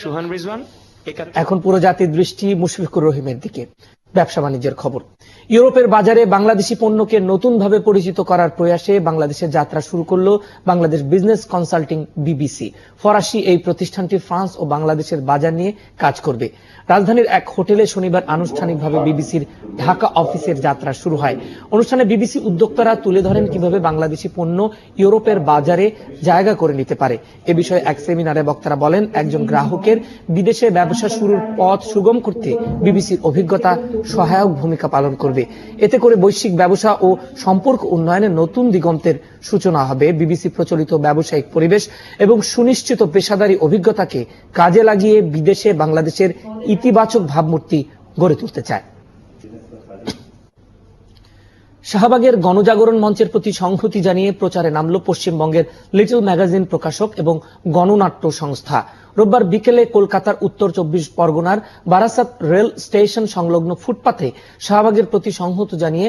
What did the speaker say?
সুহান রিজওয়ান। এখন পুরো জাতির দৃষ্টি মুশফিকুর রহিমের দিকে। ব্যবসা বাণিজ্যের খবর। ইউরোপের বাজারে বাংলাদেশি পণ্যকে নতুনভাবে পরিচিত করার প্রয়াসে বাংলাদেশের যাত্রা শুরু করলো বাংলাদেশ বিজনেস কনসাল্টিং বিবিসি। ফরাসি এই প্রতিষ্ঠানটি ফ্রান্স ও বাংলাদেশের বাজার নিয়ে কাজ করবে। রাজধানীর এক হোটেলে শনিবার আনুষ্ঠানিকভাবে বিবিসির ঢাকা অফিসের যাত্রা শুরু হয়। অনুষ্ঠানে বিবিসি উদ্যোক্তারা তুলে ধরেন কিভাবে বাংলাদেশি পণ্য ইউরোপের বাজারে জায়গা করে নিতে পারে। এ বিষয়ে এক সেমিনারে বক্তারা বলেন, একজন গ্রাহকের বিদেশে ব্যবসা শুরুর পথ সুগম করতে বিবিসির অভিজ্ঞতা সহায়ক ভূমিকা পালন করবে। এতে করে বৈশ্বিক ব্যবসা ও সম্পর্ক উন্নয়নে নতুন দিগন্তের সূচনা হবে। বিবিসি প্রচলিত ব্যবসায়িক পরিবেশ এবং সুনিশ্চিত পেশাদারী অভিজ্ঞতাকে কাজে লাগিয়ে বিদেশে বাংলাদেশের ইতিবাচক ভাবমূর্তি গড়ে তুলতে চায়। শাহবাগের গণজাগরণ মঞ্চের প্রতি সংহতি জানিয়ে প্রচারে নামল পশ্চিমবঙ্গের লিটল ম্যাগাজিন প্রকাশক এবং গণনাট্য সংস্থা। রোববার বিকেলে কলকাতার উত্তর 24 পরগনার বারাসাত রেল স্টেশন সংলগ্ন ফুটপাথে শাহবাগের প্রতি সংহতি জানিয়ে